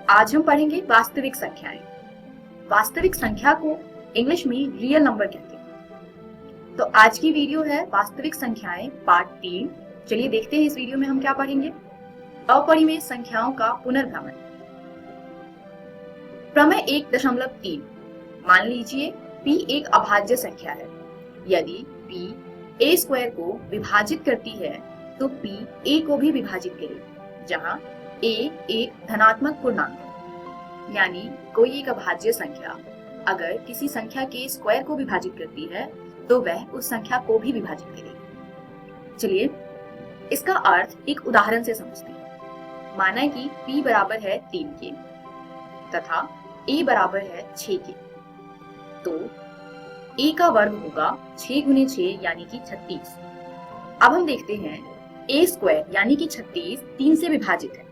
आज हम पढ़ेंगे वास्तविक संख्याएं। वास्तविक संख्या को इंग्लिश में रियल नंबर कहते हैं। तो आज की वीडियो है वास्तविक संख्याएं पार्ट 3। चलिए देखते हैं इस वीडियो में हम क्या पढ़ेंगे। अपरिमेय संख्याओं का पुनर्भ्रमण। प्रमेय 1.3। मान लीजिए p एक अभाज्य संख्या है। यदि p a स्क्वायर को विभाजित करती है तो p a को भी विभाजित करेगी, जहां a एक धनात्मक पूर्णांक है। यानी कोई एक अभाज्य संख्या अगर किसी संख्या के स्क्वायर को विभाजित करती है तो वह उस संख्या को भी विभाजित करेगी। चलिए इसका अर्थ एक उदाहरण से समझते हैं। माना कि p बराबर है 3 के तथा a बराबर है 6 के, तो a का वर्ग होगा 6 गुने 6 यानी कि 36। अब हम देखते हैं a स्क्वायर यानी कि 36 3 से विभाजित है,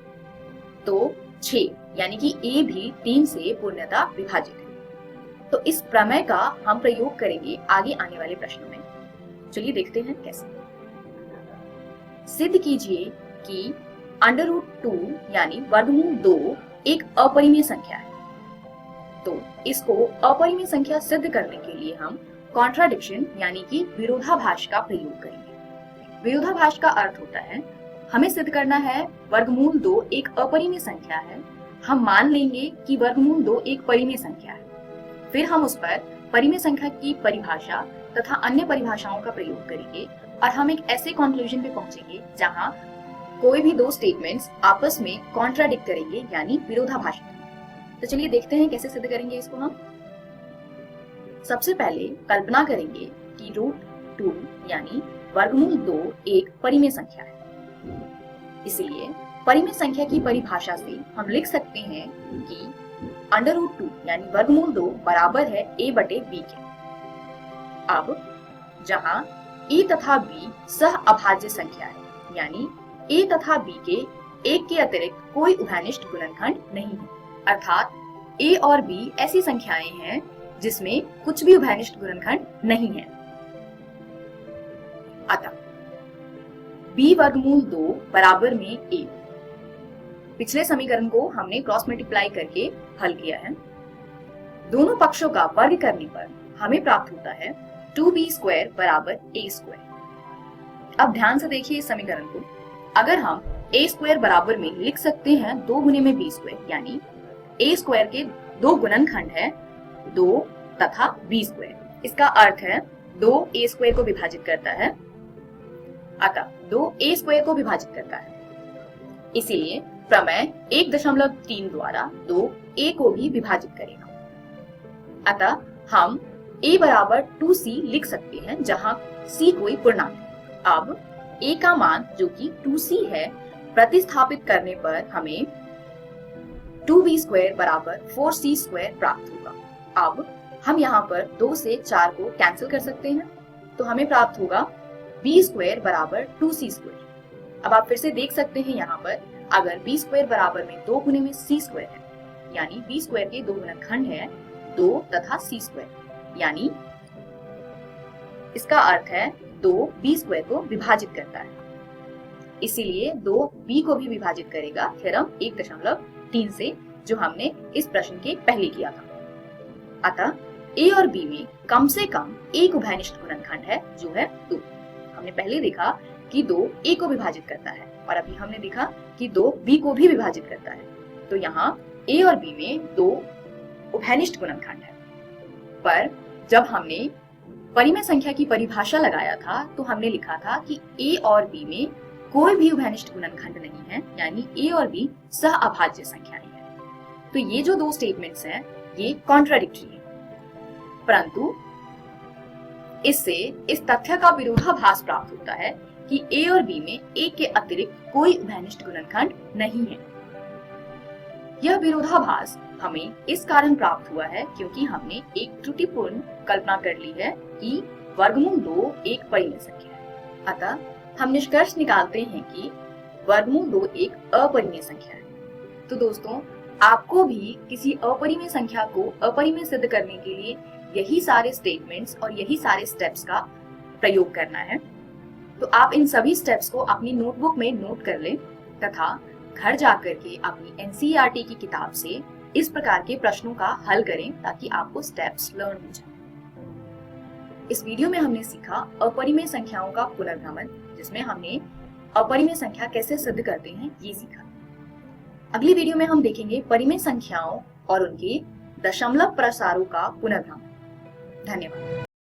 तो 6 यानी कि a भी 3 से पूर्णतः विभाजित है। तो इस प्रमेय का हम प्रयोग करेंगे आगे आने वाले प्रश्नों में। चलिए देखते हैं कैसे। सिद्ध कीजिए कि √2 यानी वर्गमूल 2 एक अपरिमेय संख्या है। तो इसको अपरिमेय संख्या सिद्ध करने के लिए हम कॉन्ट्राडिक्शन यानी कि विरोधाभास का प्रयोग करेंगे। विरोधाभास का अर्थ होता है हमें सिद्ध करना है वर्गमूल 2 एक अपरिमेय संख्या है। हम मान लेंगे कि वर्गमूल 2 एक परिमेय संख्या है। फिर हम उस पर परिमेय संख्या की परिभाषा तथा अन्य परिभाषाओं का प्रयोग करेंगे और हम एक ऐसे कंक्लूजन पे पहुंचेंगे जहां कोई भी दो स्टेटमेंट्स आपस में कॉन्ट्राडिक्ट करेंगे यानी विरोधाभास। तो चलिए देखते हैं कैसे सिद्ध करेंगे इसको हम। सबसे पहले कल्पना करेंगे कि √2 यानी वर्गमूल 2 एक परिमेय संख्या है। इसलिए परिमेय संख्या की परिभाषा से हम लिख सकते हैं कि √2 यानी वर्गमूल 2 बराबर है a बटे b के। अब जहां a तथा b सह अभाज्य संख्या है, यानी a तथा b के एक के अतिरिक्त कोई उभयनिष्ठ गुणनखंड नहीं है, अर्थात a और b ऐसी संख्याएं हैं जिसमें कुछ भी उभयनिष्ठ गुणनखंड नहीं है। अतः b वर्गमूल 2 बराबर में a। पिछले समीकरण को हमने क्रॉस मल्टीप्लाई करके हल किया है। दोनों पक्षों का वर्ग करने पर हमें प्राप्त होता है 2b² बराबर a²। अब ध्यान से देखिए इस समीकरण को। अगर हम a² बराबर में लिख सकते हैं 2 गुने में b², यानी a² के दो गुणनखंड है 2 तथा b²। इसका अर्थ है 2 a² को विभाजित करता है, अतः 2 a² को विभाजित करता है। इसीलिए प्रमेय 1.3 द्वारा 2 a को भी विभाजित करेगा। अतः हम a बराबर 2c लिख सकते हैं, जहां c कोई पूर्णांक है। अब a का मान जो कि 2c है प्रतिस्थापित करने पर हमें 2b² बराबर 4c² प्राप्त होगा। अब हम यहाँ पर 2 से 4 को कैंसिल कर सकते हैं, तो हमें प्राप्त होगा b² बराबर 2c²। अब आप फिर से देख सकते हैं यहाँ पर अगर b² बराबर में 2 गुने में c² है, यानी b² के दो गुणनखंड है 2 तथा c², यानी इसका अर्थ है 2 b² को विभाजित करता है। इसीलिए 2 b को भी विभाजित करेगा थ्योरम 1.3 से, जो हमने इस प्रश्न के पहले किया था। अतः a और b में कम से कम एक उभयनिष्ठ गुणनखंड है जो है 2। हमने पहले देखा कि 2 a को विभाजित करता है और अभी हमने देखा कि 2 b को भी विभाजित करता है। तो यहाँ a और b में 2 उभयनिष्ठ गुणनखंड है। पर जब हमने परिमेय संख्या की परिभाषा लगाया था तो हमने लिखा था कि a और b में कोई भी उभयनिष्ठ गुणनखंड नहीं है, यानी a और b सह अभाज्य संख्याएं हैं। तो ये जो दो स्टेटमेंट्स हैं ये कॉन्ट्राडिक्टरी है, परंतु इससे इस तथ्य का विरोधाभास प्राप्त होता है कि a और b में एक के अतिरिक्त कोई उभयनिष्ठ गुणनखंड नहीं है। यह विरोधाभास हमें इस कारण प्राप्त हुआ है क्योंकि हमने एक त्रुटिपूर्ण कल्पना कर ली है कि वर्गमूल 2 एक परिमेय संख्या है। अतः हम निष्कर्ष निकालते हैं कि वर्गमूल 2 एक अपरिमेय संख्या है। तो दोस्तों, आपको भी किसी अपरिमेय संख्या को अपरिमेय सिद्ध करने के लिए यही सारे स्टेटमेंट्स और यही सारे स्टेप्स का प्रयोग करना है। तो आप इन सभी स्टेप्स को अपनी नोटबुक में नोट कर लें तथा घर जाकर के अपनी एनसीईआरटी की किताब से इस प्रकार के प्रश्नों का हल करें ताकि आपको स्टेप्स लर्न हो जाए। इस वीडियो में हमने सीखा अपरिमेय संख्याओं का पुनर्भ्रमण, जिसमें हमने अपरिमेय संख्या कैसे सिद्ध करते हैं ये सीखा। अगली वीडियो में हम देखेंगे परिमेय संख्याओं और उनके दशमलव प्रसारों का पुनर्भ्रमण। धन्यवाद।